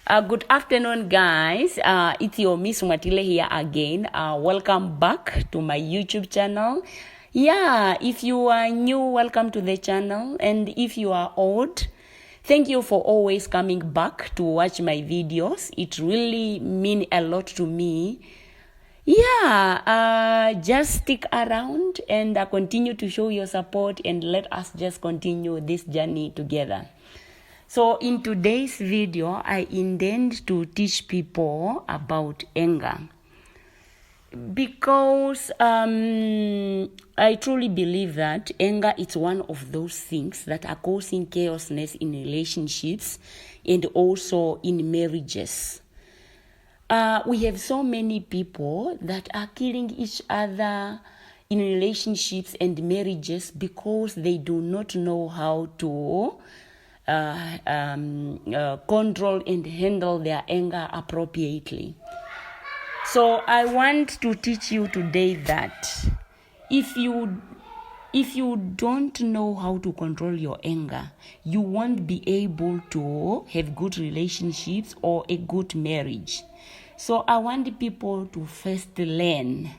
Good afternoon, guys. It's your Miss Matile here again. Welcome back to my YouTube channel. Yeah, if you are new, welcome to the channel. And if you are old, thank you for always coming back to watch my videos. It really means a lot to me. Yeah, just stick around and continue to show your support and let us just continue this journey together. So in today's video, I intend to teach people about anger because I truly believe that anger is one of those things that are causing chaosness in relationships and also in marriages. We have so many people that are killing each other in relationships and marriages because they do not know how to control and handle their anger appropriately. So I want to teach you today that if you don't know how to control your anger, you won't be able to have good relationships or a good marriage. So I want people to first learn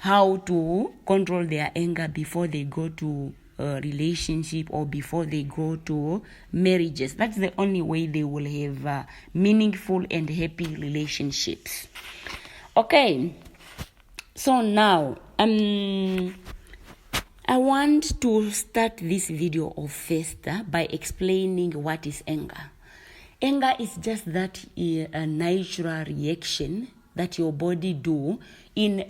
how to control their anger before they go to a relationship or before they go to marriages. That's the only way they will have meaningful and happy relationships. Okay, so now I want to start this video off first by explaining what is anger. Anger is just that a natural reaction that your body do in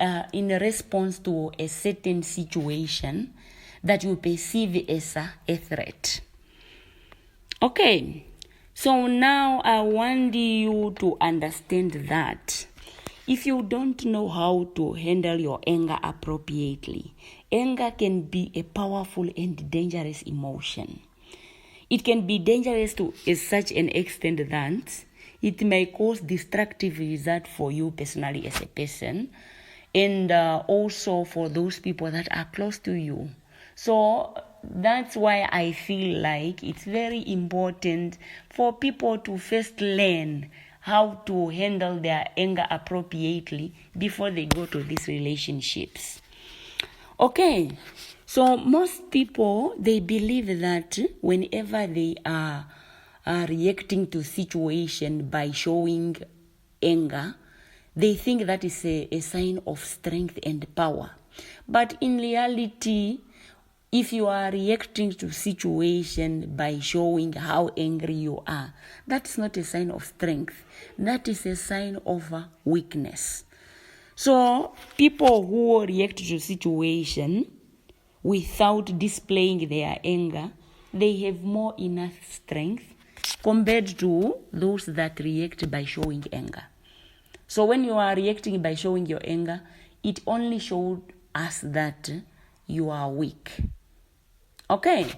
response to a certain situation that you perceive as a threat. Okay, so now I want you to understand that if you don't know how to handle your anger appropriately, anger can be a powerful and dangerous emotion. It can be dangerous to such an extent that it may cause destructive result for you personally as a person and also for those people that are close to you. So that's why I feel like it's very important for people to first learn how to handle their anger appropriately before they go to these relationships. Okay, so most people, they believe that whenever they are reacting to situation by showing anger, they think that is a sign of strength and power. But in reality, if you are reacting to situation by showing how angry you are, that's not a sign of strength. That is a sign of weakness. So people who react to situation without displaying their anger, they have more enough strength compared to those that react by showing anger. So when you are reacting by showing your anger, it only shows us that you are weak. Okay,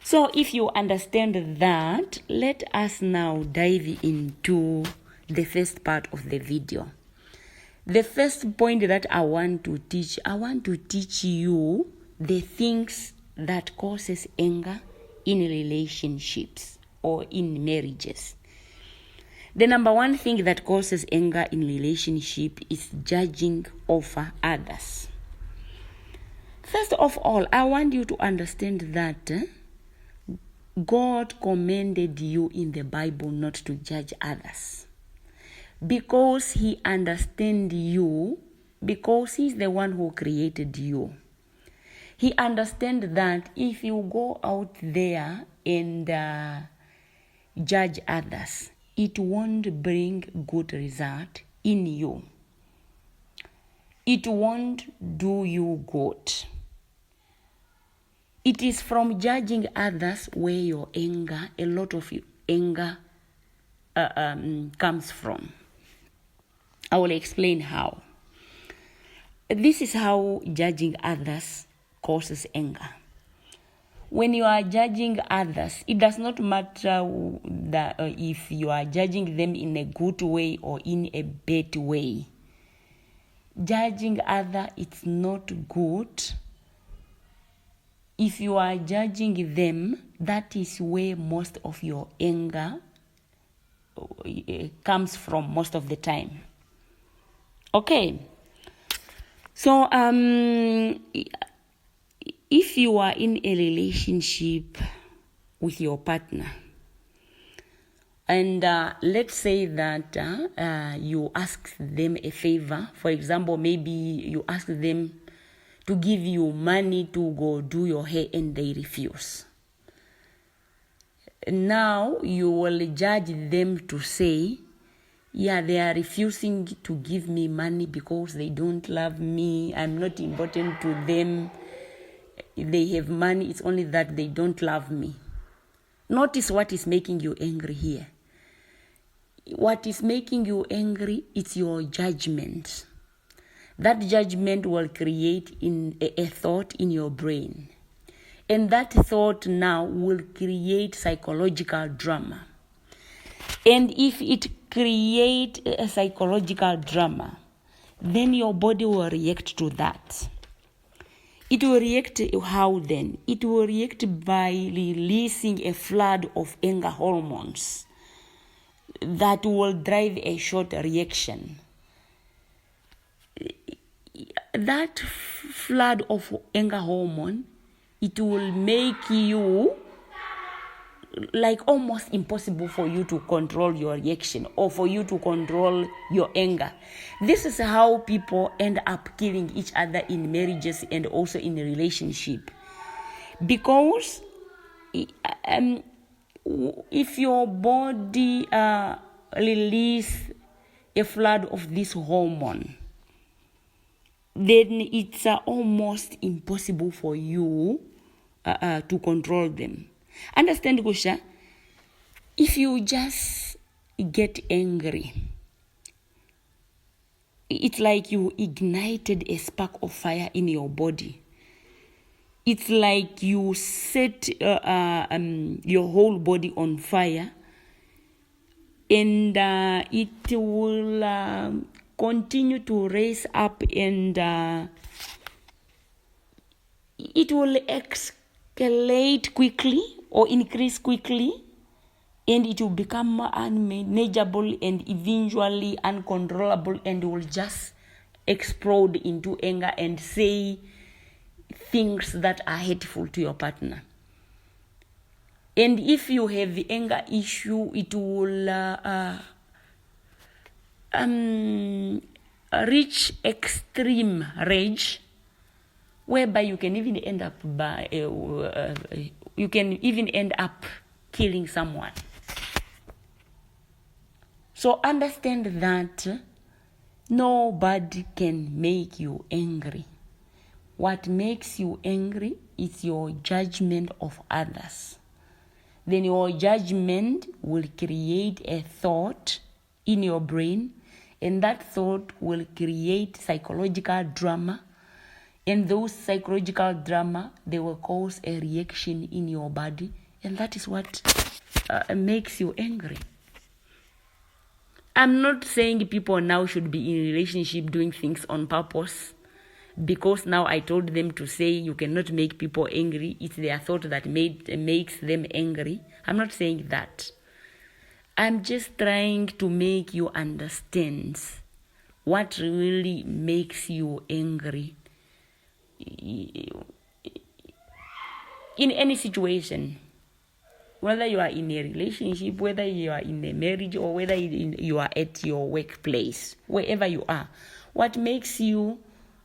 so if you understand that, let us now dive into the first part of the video. The first point that I want to teach you the things that causes anger in relationships or in marriages. The number one thing that causes anger in relationship is judging over others. First of all, I want you to understand that God commanded you in the Bible not to judge others because He understands you, because He's the one who created you. He understands that if you go out there and judge others, it won't bring good result in you. It won't do you good. It is from judging others where your anger, a lot of your anger comes from. I will explain how. This is how judging others causes anger. When you are judging others, it does not matter that if you are judging them in a good way or in a bad way. Judging others, it's not good. If you are judging them, that is where most of your anger comes from most of the time. Okay. So if you are in a relationship with your partner, and let's say that you ask them a favor. For example, maybe you ask them to give you money to go do your hair and they refuse. Now you will judge them to say, yeah, they are refusing to give me money because they don't love me. I'm not important to them. They have money. It's only that they don't love me. Notice what is making you angry here. What is making you angry is your judgment. That judgment will create a thought in your brain. And that thought now will create psychological drama. And if it creates a psychological drama, then your body will react to that. It will react how then? It will react by releasing a flood of anger hormones that will drive a short reaction. That flood of anger hormone, it will make you like almost impossible for you to control your reaction or for you to control your anger. This is how people end up killing each other in marriages and also in a relationship. Because if your body release a flood of this hormone, then it's almost impossible for you to control them. Understand, Gusha? If you just get angry, it's like you ignited a spark of fire in your body. It's like you set your whole body on fire, and it will continue to raise up, and it will escalate quickly or increase quickly, and it will become unmanageable and eventually uncontrollable, and will just explode into anger and say things that are hateful to your partner. And if you have the anger issue, it will reach extreme rage, whereby you can even end up killing someone. So understand that nobody can make you angry. What makes you angry is your judgment of others. Then your judgment will create a thought in your brain, and that thought will create psychological drama. And those psychological drama, they will cause a reaction in your body, and that is what makes you angry. I'm not saying people now should be in a relationship doing things on purpose, because now I told them to say you cannot make people angry. It's their thought that makes them angry. I'm not saying that. I'm just trying to make you understand what really makes you angry in any situation, whether you are in a relationship, whether you are in a marriage, or whether you are at your workplace, wherever you are. What makes you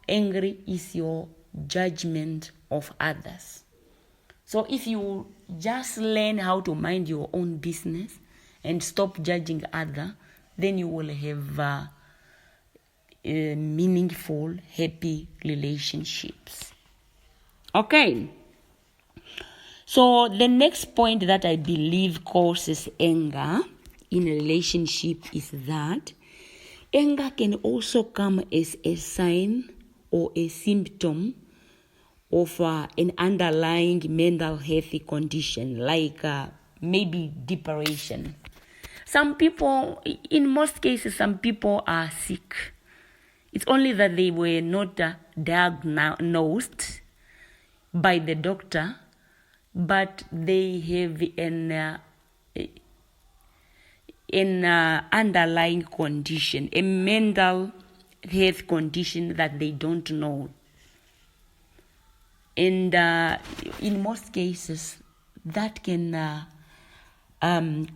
angry is your judgment of others. So if you just learn how to mind your own business and stop judging others, then you will have meaningful, happy relationships. Okay. So the next point that I believe causes anger in a relationship is that anger can also come as a sign or a symptom of an underlying mental health condition, like maybe depression. Some people, in most cases, some people are sick. It's only that they were not diagnosed by the doctor, but they have an underlying condition, a mental health condition that they don't know. And in most cases, that can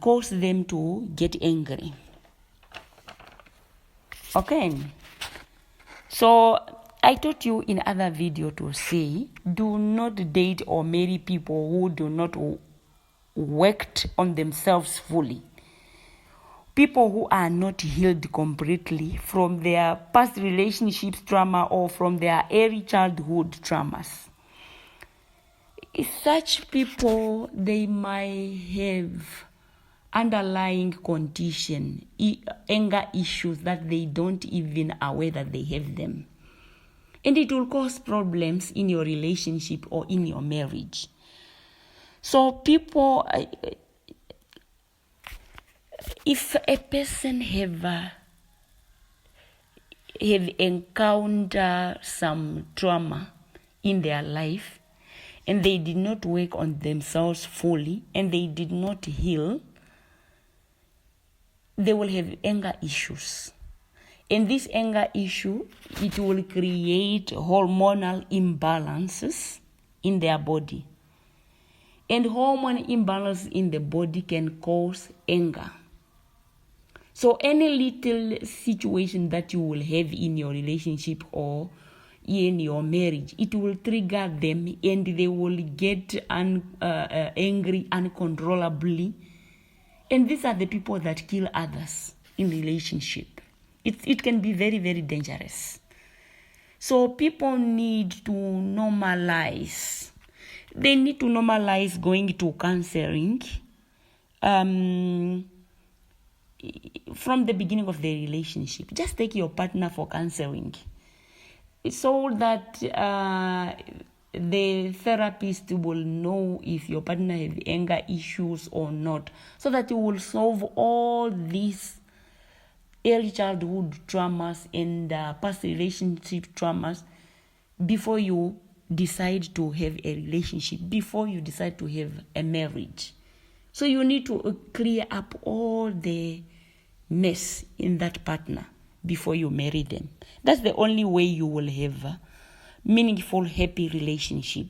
cause them to get angry. Okay. So I taught you in other video to say, do not date or marry people who do not work on themselves fully. People who are not healed completely from their past relationships trauma or from their early childhood traumas. Such people, they might have underlying condition, anger issues that they don't even aware that they have them. And it will cause problems in your relationship or in your marriage. So people, if a person have encountered some trauma in their life, and they did not work on themselves fully, and they did not heal, they will have anger issues. And this anger issue, it will create hormonal imbalances in their body. And hormone imbalance in the body can cause anger. So any little situation that you will have in your relationship or in your marriage, it will trigger them and they will get angry uncontrollably. And these are the people that kill others in relationship. It can be very, very dangerous. So people need to normalize. They need to normalize going to counseling from the beginning of the relationship. Just take your partner for counseling, so that the therapist will know if your partner has anger issues or not, so that you will solve all these early childhood traumas and past relationship traumas before you decide to have a relationship, before you decide to have a marriage. So you need to clear up all the mess in that partner before you marry them. That's the only way you will have a meaningful, happy relationship.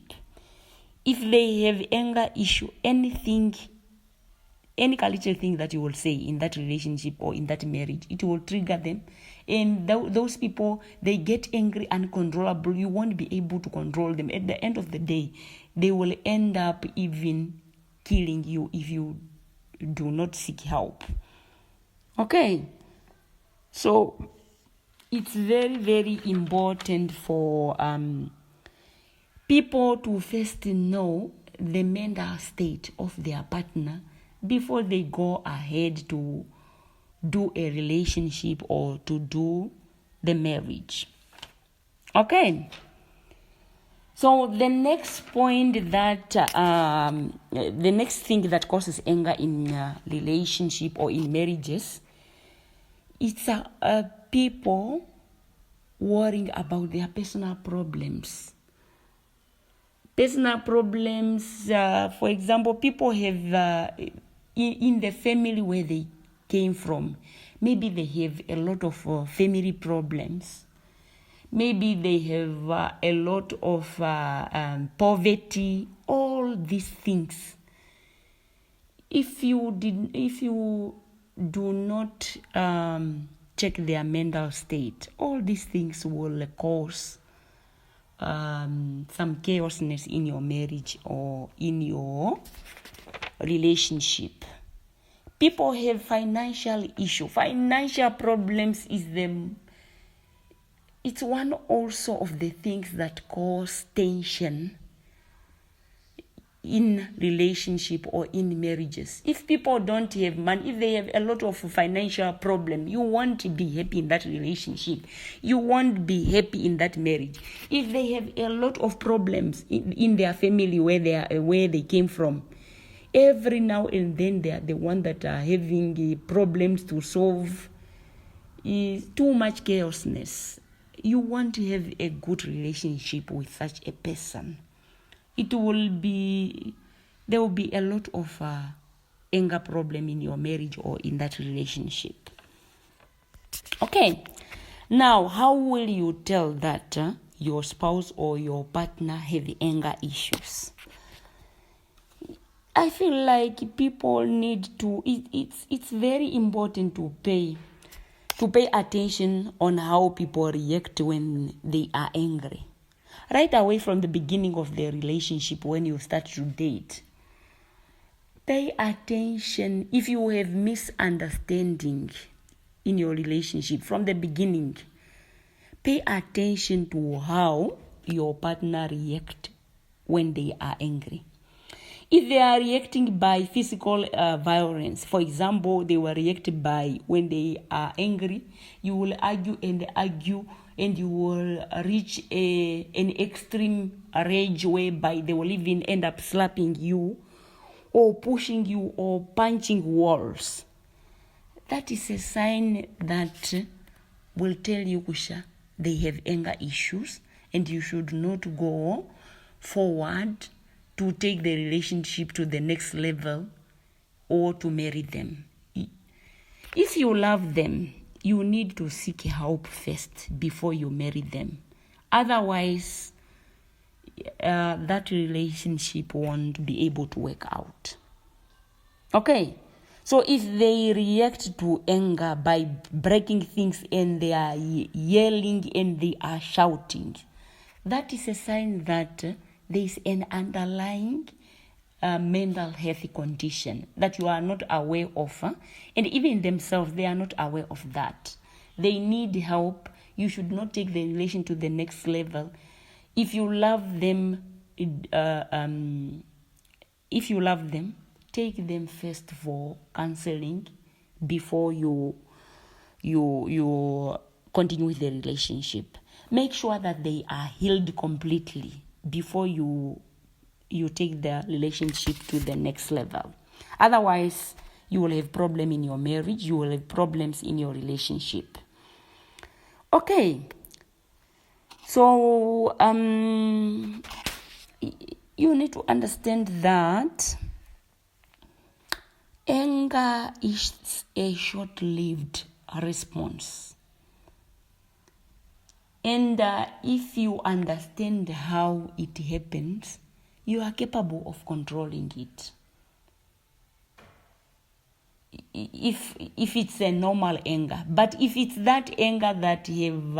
If they have anger issue, anything, any little thing that you will say in that relationship or in that marriage, it will trigger them. And those people, they get angry uncontrollable. You won't be able to control them. At the end of the day, they will end up even killing you if you do not seek help. Okay. So it's very, very important for people to first know the mental state of their partner before they go ahead to do a relationship or to do the marriage. Okay. So the next point that, the next thing that causes anger in relationship or in marriages, it's people worrying about their personal problems. Personal problems, for example, people have, in the family where they came from, maybe they have a lot of family problems. Maybe they have a lot of poverty, all these things. If you do not check their mental state, all these things will cause some chaosness in your marriage or in your relationship. People have financial issue. Financial problems it's one also of the things that cause tension in relationship or in marriages. If people don't have money, if they have a lot of financial problem, you won't be happy in that relationship. You won't be happy in that marriage. If they have a lot of problems in their family where they came from, every now and then they are the one that are having problems to solve. Is too much chaosness. You want to have a good relationship with such a person. There will be a lot of anger problem in your marriage or in that relationship. Okay, now how will you tell that your spouse or your partner have anger issues? I feel like people need to, it's very important to pay attention on how people react when they are angry. Right away from the beginning of the relationship, when you start to date, pay attention if you have misunderstanding in your relationship from the beginning. Pay attention to how your partner react when they are angry. If they are reacting by physical violence, for example, they will react by when they are angry, you will argue, and you will reach an extreme rage whereby they will even end up slapping you or pushing you or punching walls. That is a sign that will tell you, Kusha, they have anger issues and you should not go forward to take the relationship to the next level or to marry them. If you love them, you need to seek help first before you marry them. Otherwise, that relationship won't be able to work out. Okay, so if they react to anger by breaking things and they are yelling and they are shouting, that is a sign that there is an underlying mental health condition that you are not aware of. And even themselves, they are not aware of that. They need help. You should not take the relation to the next level. If you love them, take them first for counseling before you continue with the relationship. Make sure that they are healed completely before you take the relationship to the next level. Otherwise, you will have problems in your marriage, you will have problems in your relationship. Okay, so you need to understand that anger is a short-lived response. And if you understand how it happens, you are capable of controlling it. If it's a normal anger, but if it's that anger that have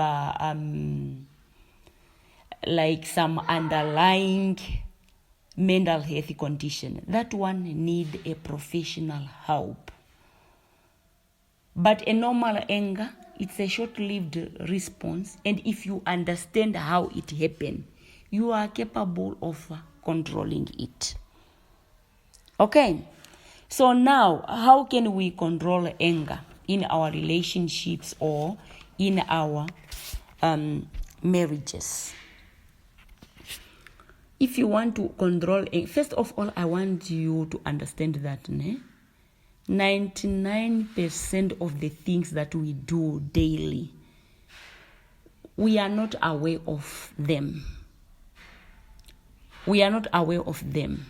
like some underlying mental health condition, that one need a professional help. But a normal anger, it's a short-lived response, and if you understand how it happened, you are capable of controlling it. Okay, so now how can we control anger in our relationships or in our marriages? If you want to control, first of all, I want you to understand that 99% of the things that we do daily, we are not aware of them. We are not aware of them.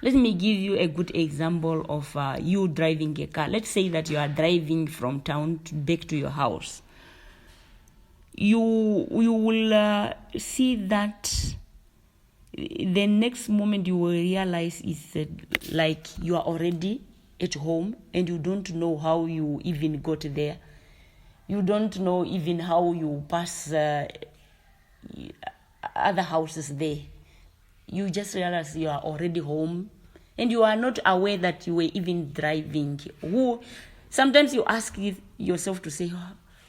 Let me give you a good example of you driving a car. Let's say that you are driving from town back to your house. You will see that the next moment you will realize is like you are already at home and you don't know how you even got there. You don't know even how you pass other houses there. You just realize you are already home and you are not aware that you were even driving. Sometimes you ask yourself to say,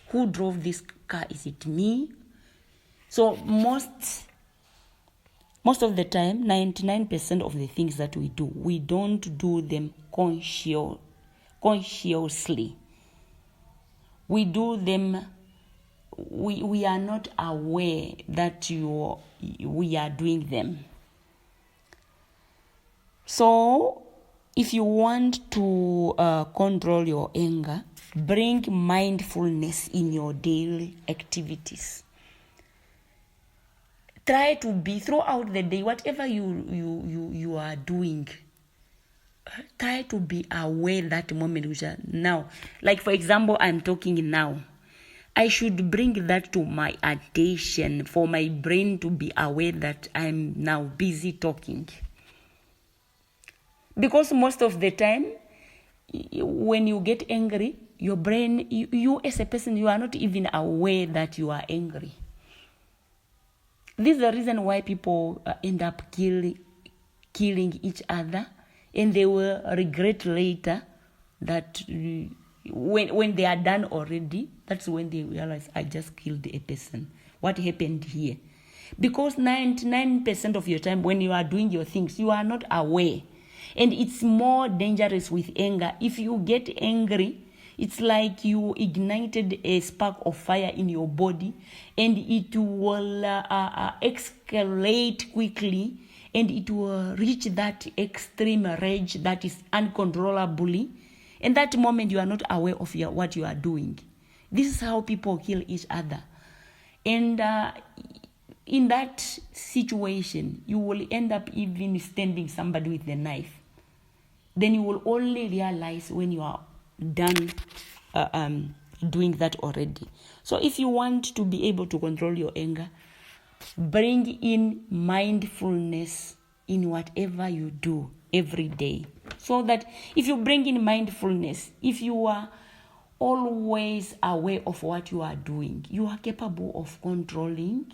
who drove this car? Is it me? So most of the time, 99% of the things that we do, we don't do them consciously. We do them, we are not aware that we are doing them. So, if you want to control your anger, bring mindfulness in your daily activities. Try to be throughout the day, whatever you are doing, try to be aware that moment which are now. Like for example, I'm talking now. I should bring that to my attention for my brain to be aware that I'm now busy talking. Because most of the time, when you get angry, your brain, you as a person, you are not even aware that you are angry. This is the reason why people end up killing each other, and they will regret later that when they are done already, that's when they realize, I just killed a person. What happened here? Because 99% of your time when you are doing your things, you are not aware. And it's more dangerous with anger. If you get angry, it's like you ignited a spark of fire in your body, and it will escalate quickly, and it will reach that extreme rage that is uncontrollably. And that moment you are not aware of what you are doing. This is how people kill each other. And in that situation, you will end up even stabbing somebody with a knife. Then you will only realize when you are done doing that already. So if you want to be able to control your anger, bring in mindfulness in whatever you do every day. So that if you bring in mindfulness, if you are always aware of what you are doing, you are capable of controlling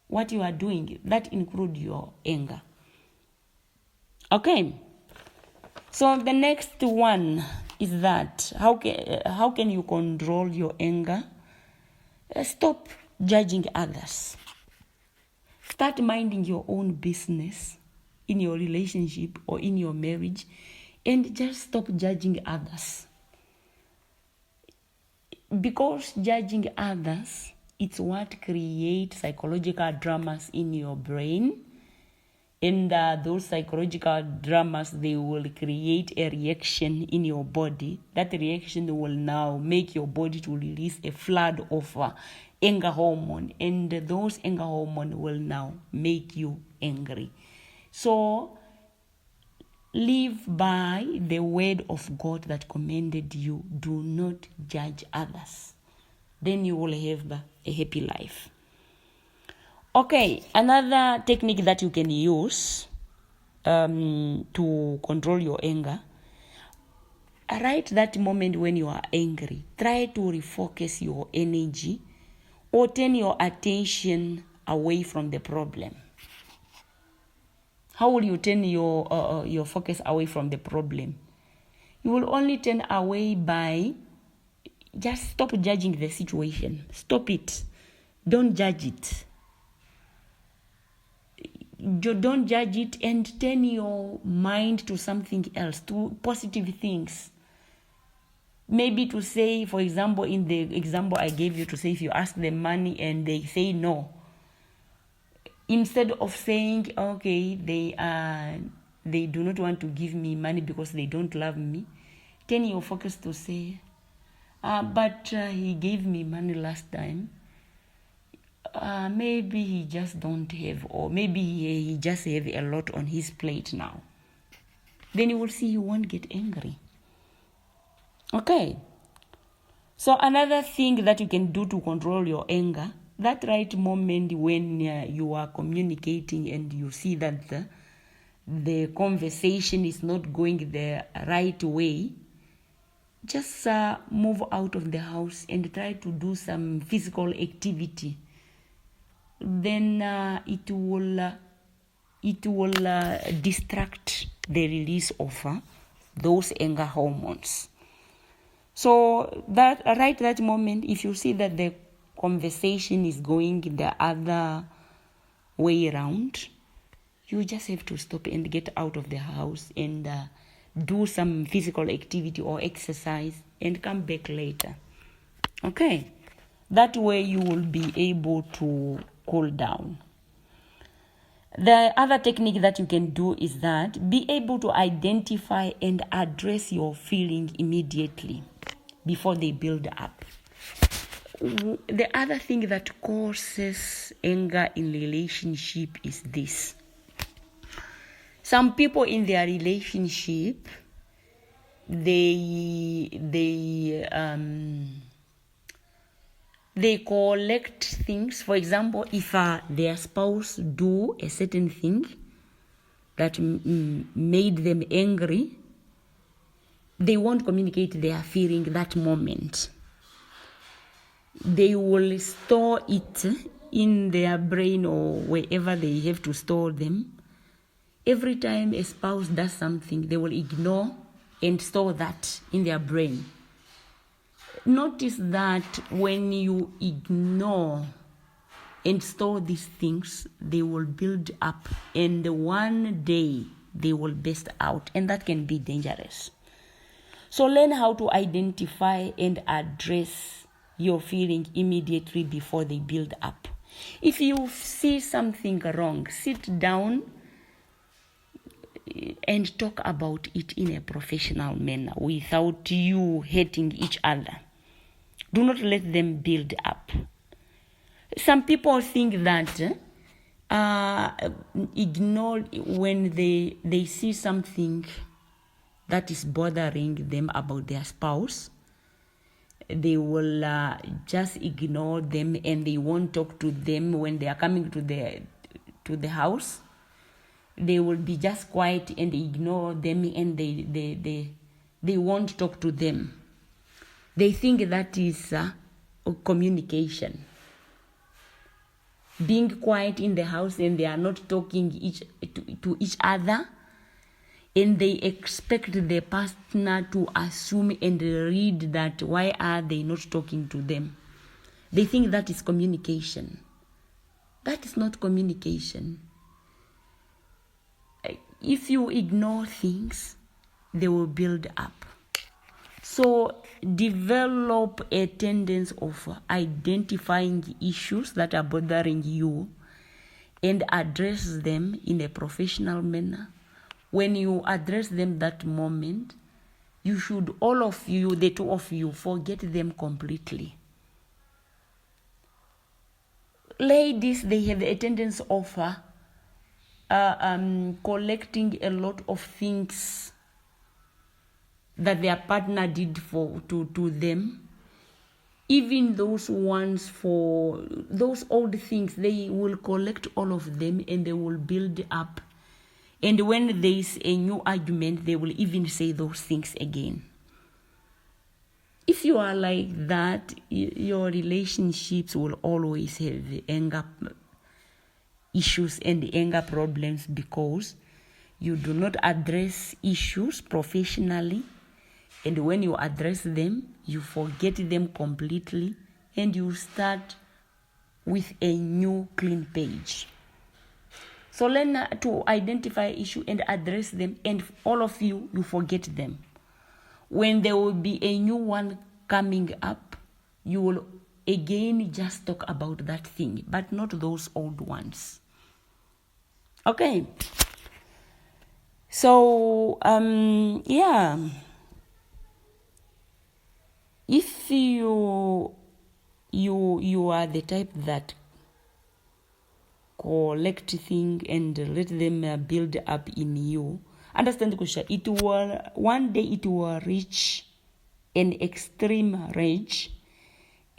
what you are doing. That includes your anger. Okay. So the next one is that how can you control your anger? Stop judging others. Start minding your own business in your relationship or in your marriage, and just stop judging others. Because judging others, it's what creates psychological dramas in your brain. And those psychological dramas, they will create a reaction in your body. That reaction will now make your body to release a flood of anger hormone. And those anger hormone will now make you angry. So, live by the word of God that commanded you. Do not judge others. Then you will have a happy life. Okay, another technique that you can use to control your anger. Right that moment when you are angry, try to refocus your energy or turn your attention away from the problem. How will you turn your focus away from the problem? You will only turn away by just stop judging the situation. Stop it. Don't judge it. Don't judge it, and turn your mind to something else, to positive things. Maybe to say, for example, in the example I gave you, to say if you ask them money and they say no, instead of saying, okay, they do not want to give me money because they don't love me, turn your focus to say, but he gave me money last time. Maybe he just don't have, or maybe he just have a lot on his plate now. Then you will see you won't get angry. Okay. So another thing that you can do to control your anger, that right moment when you are communicating and you see that the conversation is not going the right way, just move out of the house and try to do some physical activity. Then it will distract the release of those anger hormones. So that right that moment, if you see that the conversation is going the other way around, you just have to stop and get out of the house and do some physical activity or exercise and come back later. Okay, that way you will be able to cool down. The other technique that you can do is that be able to identify and address your feeling immediately before they build up. The other thing that causes anger in relationship is this. Some people in their relationship, they collect things. For example, if their spouse do a certain thing that made them angry, they won't communicate their feeling that moment. They will store it in their brain or wherever they have to store them. Every time a spouse does something, they will ignore and store that in their brain. Notice that when you ignore and store these things, they will build up, and one day they will burst out, and that can be dangerous. So learn how to identify and address your feeling immediately before they build up. If you see something wrong, sit down and talk about it in a professional manner without you hating each other. Do not let them build up. Some people think that ignore when they see something that is bothering them about their spouse. They will just ignore them, and they won't talk to them when they are coming to the house. They will be just quiet and ignore them, and they won't talk to them. They think that is communication. Being quiet in the house and they are not talking to each other, and they expect the partner to assume and read that why are they not talking to them. They think that is communication. That is not communication. If you ignore things, they will build up. So develop a tendency of identifying issues that are bothering you and address them in a professional manner. When you address them that moment, you should, all of you, the two of you, forget them completely. Ladies, they have a tendency of collecting a lot of things that their partner did to them. Even those ones, for those old things, they will collect all of them and they will build up. And when there is a new argument, they will even say those things again. If you are like that, your relationships will always have anger issues and anger problems, because you do not address issues professionally. And when you address them, you forget them completely, and you start with a new clean page. So learn to identify issues and address them, and all of you forget them. When there will be a new one coming up, you will again just talk about that thing, but not those old ones. Okay. So, if you are the type that collect things and let them build up in you, understand, it will one day it will reach an extreme rage,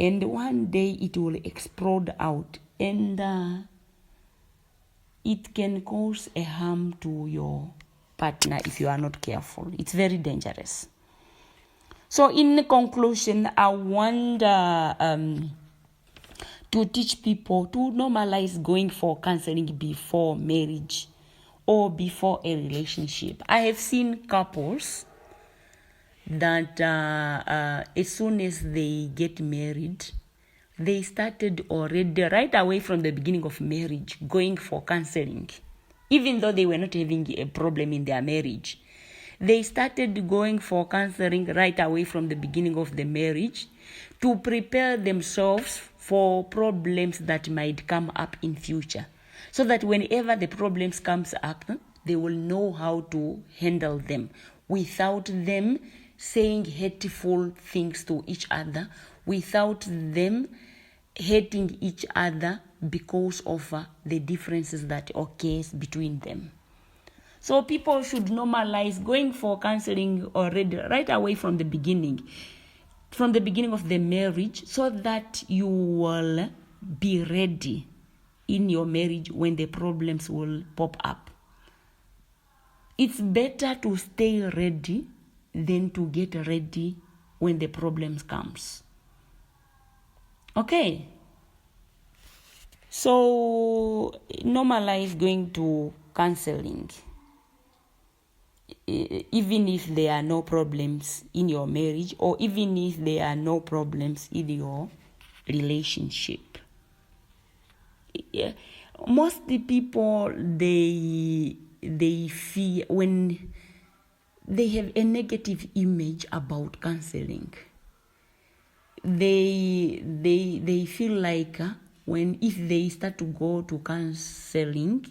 and one day it will explode out, and it can cause a harm to your partner if you are not careful. It's very dangerous. So in conclusion, I want to teach people to normalize going for counseling before marriage or before a relationship. I have seen couples that as soon as they get married, they started already right away from the beginning of marriage going for counseling, even though they were not having a problem in their marriage. They started going for counseling right away from the beginning of the marriage to prepare themselves for problems that might come up in future, so that whenever the problems comes up, they will know how to handle them without them saying hateful things to each other, without them hating each other because of the differences that occurs between them. So people should normalize going for counseling already right away from the beginning of the marriage, so that you will be ready in your marriage when the problems will pop up. It's better to stay ready than to get ready when the problems comes. Okay. So normalize going to counseling, even if there are no problems in your marriage, or even if there are no problems in your relationship. Most the people, they fear when they have a negative image about counseling. They feel like if they start to go to counseling,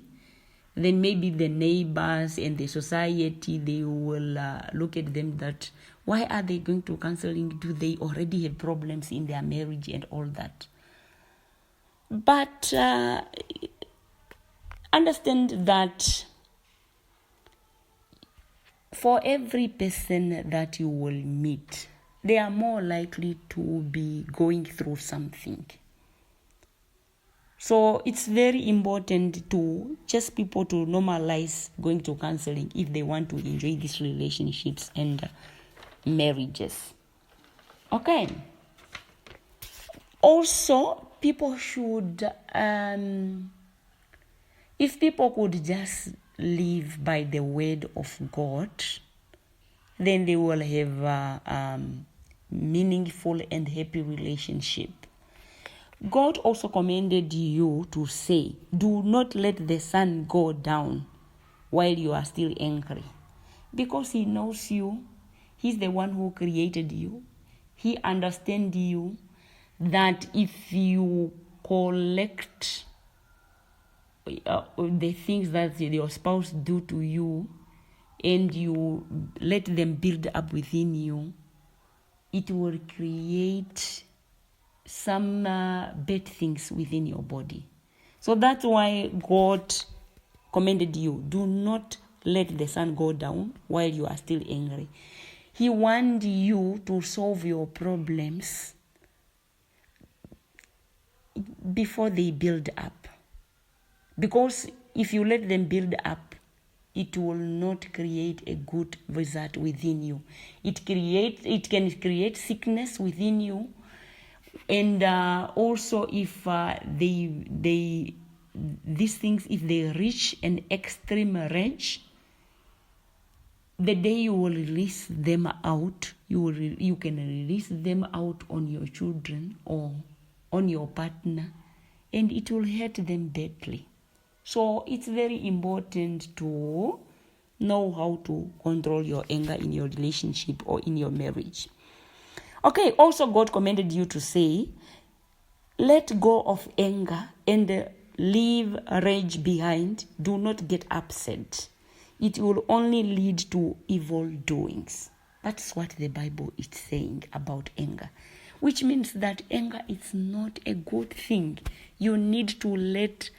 then maybe the neighbors and the society, they will look at them that, why are they going to counseling? Do they already have problems in their marriage and all that? But understand that for every person that you will meet, they are more likely to be going through something. So it's very important to just people to normalize going to counseling if they want to enjoy these relationships and marriages. Okay. Also, people should, if people could just live by the word of God, then they will have a meaningful and happy relationship. God also commanded you to say, do not let the sun go down while you are still angry. Because he knows you. He's the one who created you. He understands you, that if you collect the things that your spouse do to you, and you let them build up within you, it will create some bad things within your body. So that's why God commanded you, do not let the sun go down while you are still angry. He wants you to solve your problems before they build up. Because if you let them build up, it will not create a good result within you. It can create sickness within you. And also, if these things, if they reach an extreme range, the day you will release them out, you can release them out on your children or on your partner, and it will hurt them badly. So it's very important to know how to control your anger in your relationship or in your marriage. Okay, also God commanded you to say, let go of anger and leave rage behind. Do not get upset. It will only lead to evil doings. That's what the Bible is saying about anger. Which means that anger is not a good thing. You need to let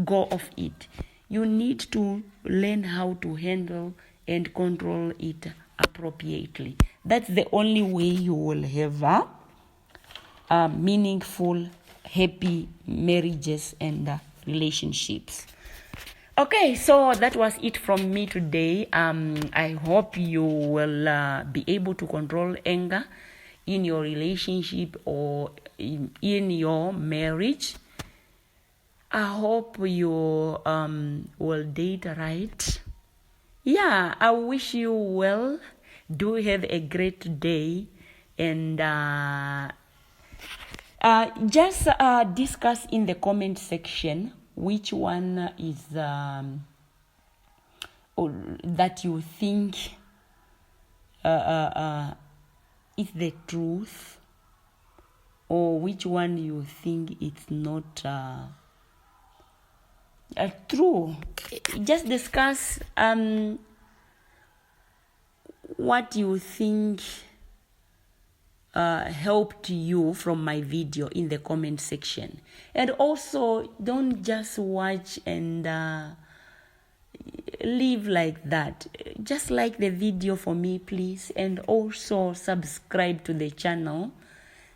go of it. You need to learn how to handle and control it appropriately. That's the only way you will have meaningful, happy marriages and relationships. Okay, so that was it from me today. I hope you will be able to control anger in your relationship or in your marriage. I hope you will date right. Yeah, I wish you well. Do have a great day, and just discuss in the comment section which one is that you think is the truth, or which one you think it's not true. Just discuss what you think helped you from my video in the comment section. And also, don't just watch and live like that. Just like the video for me, please, and also subscribe to the channel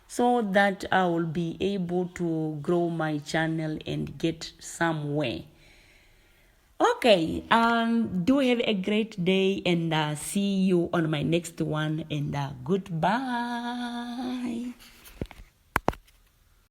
so that I will be able to grow my channel and get somewhere. Okay, do have a great day, and see you on my next one, and goodbye.